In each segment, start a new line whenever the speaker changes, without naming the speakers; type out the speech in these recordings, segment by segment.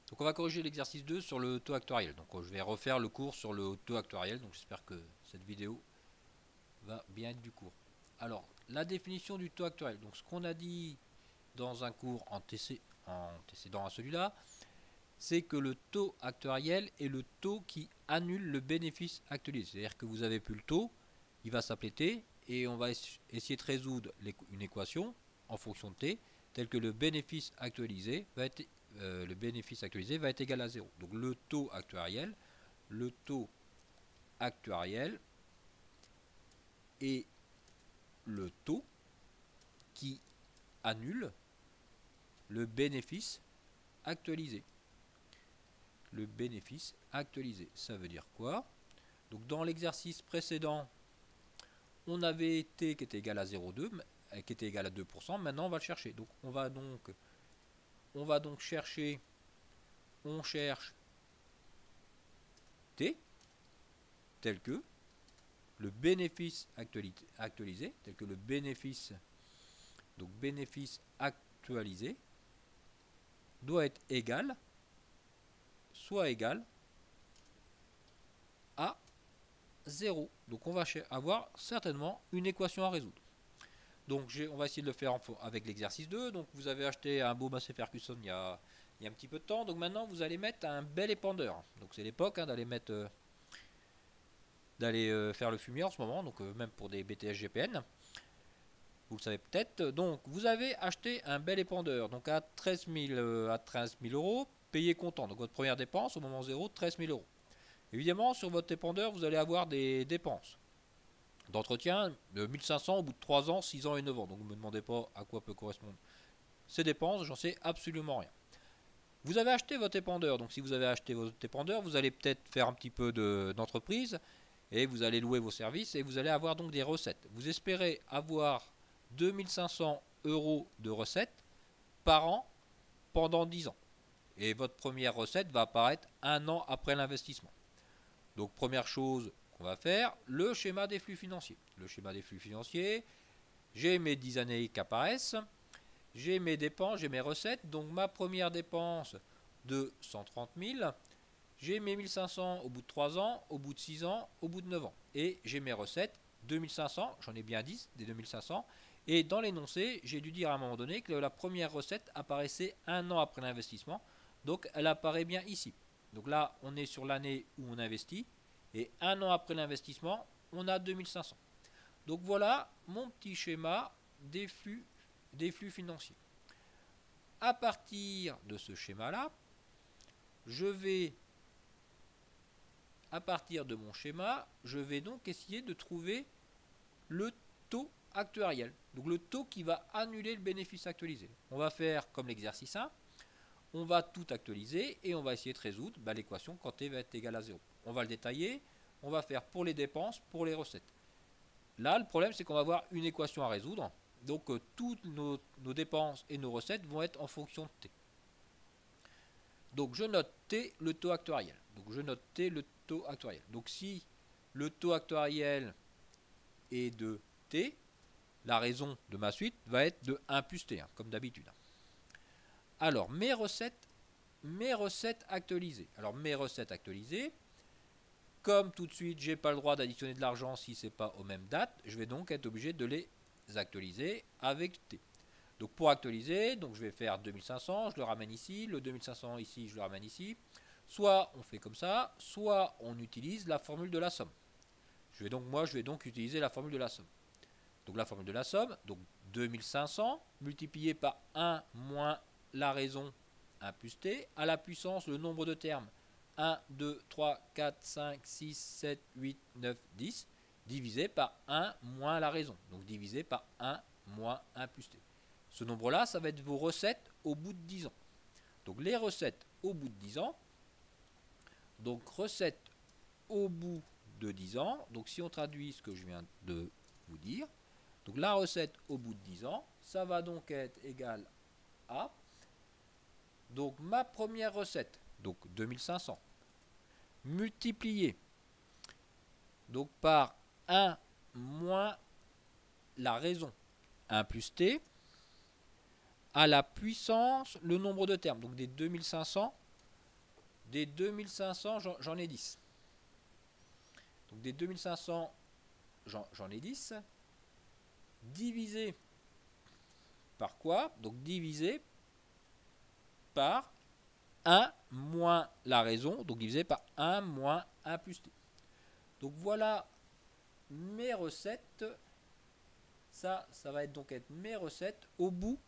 Donc on va corriger l'exercice 2 sur le taux actuariel. Donc je vais refaire le cours sur le taux actuariel. Donc j'espère que cette vidéo va bien être du cours. Alors, la définition du taux actuariel. Donc ce qu'on a dit dans un cours antécédent à celui-là, c'est que le taux actuariel est le taux qui annule le bénéfice actualisé. C'est-à-dire que vous avez plus le taux, il va s'appeler T, et on va essayer de résoudre une équation en fonction de T, telle que le bénéfice actualisé va être, égal à 0. Donc le taux actuariel est le taux qui annule le bénéfice actualisé. Le bénéfice actualisé, ça veut dire quoi? Donc dans l'exercice précédent, on avait T qui était égal à 0,2, qui était égal à 2%. Maintenant, on va le chercher. Donc on va donc chercher, on cherche T tel que le bénéfice actualisé, tel que le bénéfice, donc bénéfice actualisé doit être égal, soit égal à 0. Donc on va avoir certainement une équation à résoudre. Donc on va essayer de le faire avec l'exercice 2. Donc vous avez acheté un beau Massey Ferguson il y a un petit peu de temps. Donc maintenant vous allez mettre un bel épandeur. Donc c'est l'époque d'aller mettre faire le fumier en ce moment. Donc même pour des BTS GPN. Vous le savez peut-être. Donc vous avez acheté un bel épandeur. Donc à 13 000 euros payé comptant. Donc votre première dépense au moment 0, 13 000 euros. Évidemment sur votre épandeur vous allez avoir des dépenses d'entretien de 1500 au bout de 3 ans, 6 ans et 9 ans. Donc ne me demandez pas à quoi peut correspondre ces dépenses, j'en sais absolument rien. Vous avez acheté votre épandeur, donc si vous avez acheté votre épandeur, vous allez peut-être faire un petit peu d'entreprise et vous allez louer vos services et vous allez avoir donc des recettes. Vous espérez avoir 2500 euros de recettes par an pendant 10 ans. Et votre première recette va apparaître un an après l'investissement. Donc première chose qu'on va faire, le schéma des flux financiers. Le schéma des flux financiers, j'ai mes 10 années qui apparaissent, j'ai mes dépenses, j'ai mes recettes. Donc ma première dépense de 130 000, j'ai mes 1500 au bout de 3 ans, au bout de 6 ans, au bout de 9 ans. Et j'ai mes recettes 2500, j'en ai bien 10 des 2500. Et dans l'énoncé, j'ai dû dire à un moment donné que la première recette apparaissait un an après l'investissement. Donc elle apparaît bien ici. Donc là, on est sur l'année où on investit. Et un an après l'investissement, on a 2500. Donc voilà mon petit schéma des flux financiers. À partir de ce schéma-là, je vais, à partir de mon schéma, je vais donc essayer de trouver le taux actuariel. Donc le taux qui va annuler le bénéfice actualisé. On va faire comme l'exercice 1. On va tout actualiser et on va essayer de résoudre l'équation quand t va être égal à 0. On va le détailler. On va faire pour les dépenses, pour les recettes. Là, le problème, c'est qu'on va avoir une équation à résoudre. Donc, toutes nos dépenses et nos recettes vont être en fonction de t. Donc, je note t, le taux actuariel. Donc, je note t, le taux actuariel. Donc, si le taux actuariel est de t, la raison de ma suite va être de 1 plus t, comme d'habitude. Alors, mes recettes actualisées. Alors, mes recettes actualisées, comme tout de suite, je n'ai pas le droit d'additionner de l'argent si ce n'est pas aux mêmes dates, je vais donc être obligé de les actualiser avec t. Donc pour actualiser, donc je vais faire 2500, je le ramène ici, le 2500 ici, je le ramène ici. Soit on fait comme ça, soit on utilise la formule de la somme. Je vais donc utiliser la formule de la somme. Donc la formule de la somme, donc 2500 multiplié par 1 moins la raison 1 plus t, à la puissance le nombre de termes 1, 2, 3, 4, 5, 6, 7, 8, 9, 10, divisé par 1 moins la raison. Donc divisé par 1 moins 1 plus t. Ce nombre-là, ça va être vos recettes au bout de 10 ans. Donc les recettes au bout de 10 ans. Donc recettes au bout de 10 ans. Donc si on traduit ce que je viens de vous dire, donc la recette au bout de 10 ans, ça va donc être égal à, donc ma première recette, donc 2500, multiplié donc par 1 moins la raison 1 plus t, à la puissance le nombre de termes, donc des 2500 Des 2500, j'en ai 10. Donc des 2500, j'en ai 10. Divisé par quoi? Donc divisé par 1 moins la raison, donc divisé par 1 moins 1 plus t. Donc voilà mes recettes. Ça va être donc être mes recettes au bout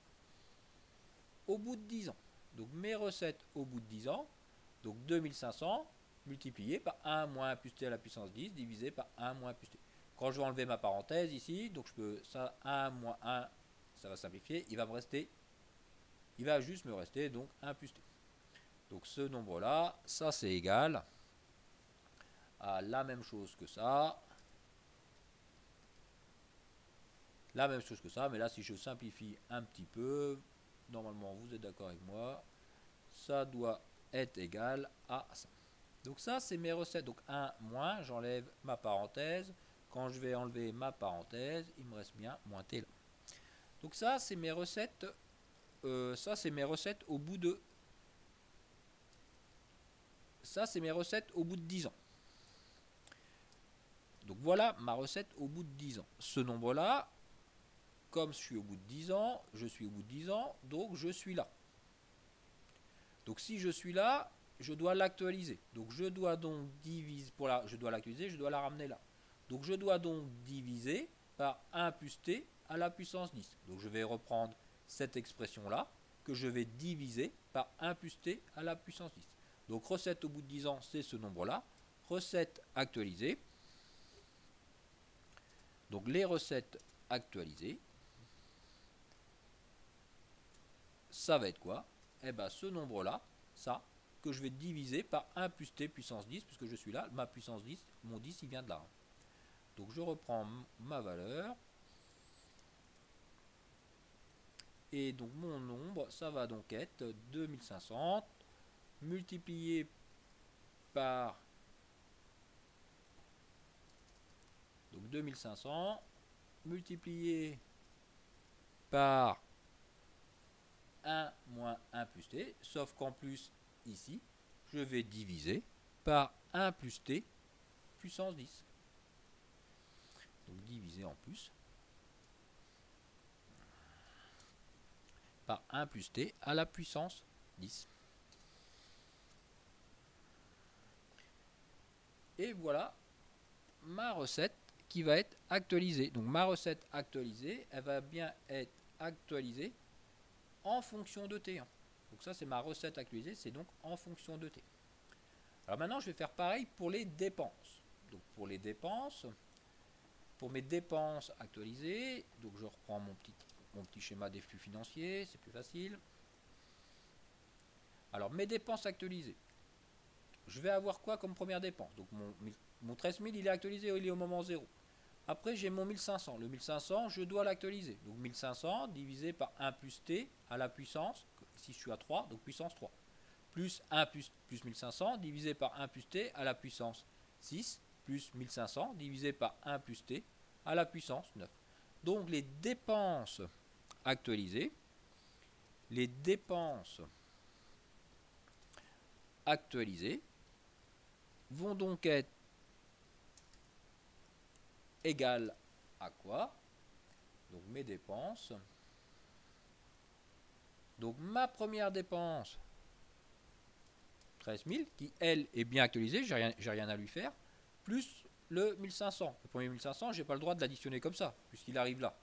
de 10 ans. Donc mes recettes au bout de 10 ans, donc 2500 multiplié par 1 moins 1 plus t à la puissance 10 divisé par 1 moins 1 plus t. Quand je vais enlever ma parenthèse ici, donc je peux ça 1 moins 1, ça va simplifier, il va juste me rester donc 1 plus t. Donc ce nombre là, ça c'est égal à la même chose que ça. La même chose que ça, mais là si je simplifie un petit peu, normalement vous êtes d'accord avec moi, ça doit être égal à ça. Donc ça c'est mes recettes. Donc 1 moins, j'enlève ma parenthèse. Quand je vais enlever ma parenthèse, il me reste bien moins t là. Donc ça c'est mes recettes. Ça c'est mes recettes au bout de. Ça c'est mes recettes au bout de 10 ans. Donc voilà ma recette au bout de 10 ans. Ce nombre là, comme je suis au bout de 10 ans, je suis au bout de 10 ans, donc je suis là. Donc si je suis là, je dois l'actualiser. Donc je dois donc diviser, je dois l'actualiser, je dois la ramener là. Donc je dois donc diviser par 1 plus t à la puissance 10. Donc je vais reprendre cette expression-là, que je vais diviser par 1 plus t à la puissance 10. Donc recette au bout de 10 ans, c'est ce nombre-là. Recette actualisée. Donc les recettes actualisées, ça va être quoi? Eh bien ce nombre-là, ça, que je vais diviser par 1 plus t puissance 10, puisque je suis là, ma puissance 10, mon 10 il vient de là. Donc je reprends ma valeur. Et donc mon nombre, ça va donc être 2500 multiplié par donc 2500 multiplié par 1 moins 1 plus t, sauf qu'en plus ici, je vais diviser par 1 plus t puissance 10. Donc diviser en plus par 1 plus t à la puissance 10. Et voilà ma recette qui va être actualisée. Donc ma recette actualisée, elle va bien être actualisée en fonction de t. Donc ça c'est ma recette actualisée, c'est donc en fonction de t. Alors maintenant je vais faire pareil pour les dépenses. Donc pour les dépenses, pour mes dépenses actualisées, donc je reprends mon petit schéma des flux financiers, c'est plus facile. Alors mes dépenses actualisées, je vais avoir quoi comme première dépense? Donc mon 13 000 il est actualisé, il est au moment 0. Après j'ai mon 1500, le 1500 je dois l'actualiser. Donc 1500 divisé par 1 plus t à la puissance, ici je suis à 3, donc puissance 3. Plus 1 plus 1500 divisé par 1 plus t à la puissance 6, plus 1500 divisé par 1 plus t à la puissance 9. Donc les dépenses actualisées, vont donc être égales à quoi? Donc mes dépenses. Donc ma première dépense, 13 000, qui elle est bien actualisée, j'ai rien à lui faire, plus le 1500. Le premier 1500, je n'ai pas le droit de l'additionner comme ça, puisqu'il arrive là.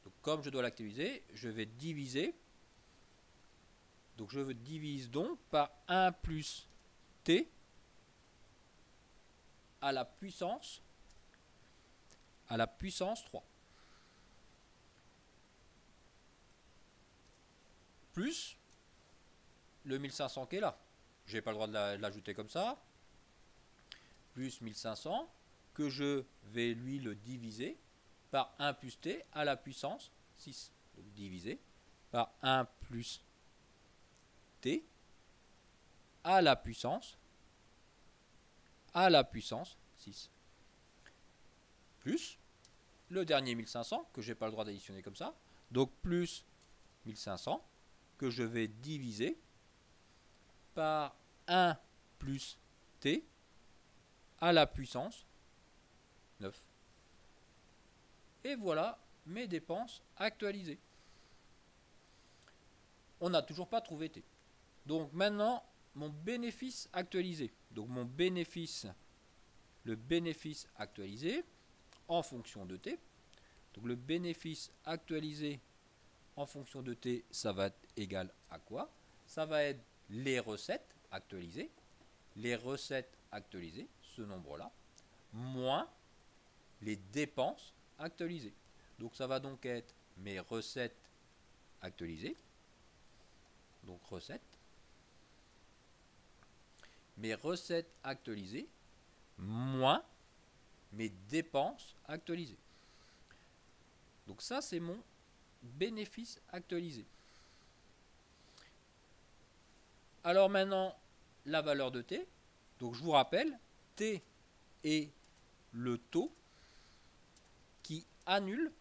Donc comme je dois l'actualiser, je vais diviser. Donc je divise donc par 1 plus t à la puissance 3. Plus le 1500 qui est là. Je n'ai pas le droit de l'ajouter comme ça. Plus 1500 que je vais lui le diviser par 1 plus t à la puissance 6. Donc divisé par 1 plus t à la puissance 6. Plus le dernier 1500 que je n'ai pas le droit d'additionner comme ça. Donc plus 1500 que je vais diviser par 1 plus t à la puissance 9. Et voilà mes dépenses actualisées. On n'a toujours pas trouvé t. Donc maintenant, mon bénéfice actualisé. Donc mon bénéfice, le bénéfice actualisé en fonction de t. Donc le bénéfice actualisé en fonction de t, ça va être égal à quoi? Ça va être les recettes actualisées. Les recettes actualisées, ce nombre-là, moins les dépenses actualisées. Donc ça va donc être mes recettes actualisées. Donc recettes. Mes recettes actualisées moins mes dépenses actualisées. Donc ça, c'est mon bénéfice actualisé. Alors maintenant, la valeur de t. Donc je vous rappelle, t est le taux qui annule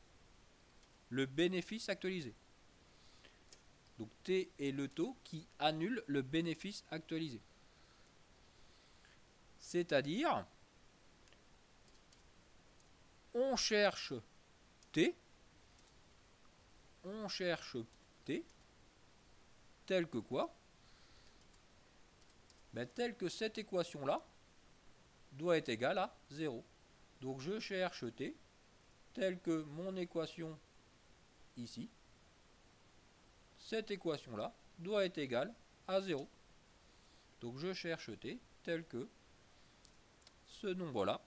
le bénéfice actualisé. Donc t est le taux qui annule le bénéfice actualisé. C'est-à-dire, on cherche t, tel que quoi? Tel que cette équation-là doit être égale à 0. Donc je cherche t, tel que mon équation ici, cette équation-là doit être égale à 0. Donc je cherche t, tel que ce nombre-là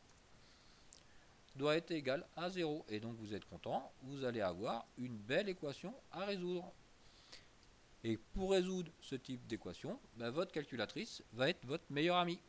doit être égal à 0. Et donc vous êtes content, vous allez avoir une belle équation à résoudre. Et pour résoudre ce type d'équation, votre calculatrice va être votre meilleure amie.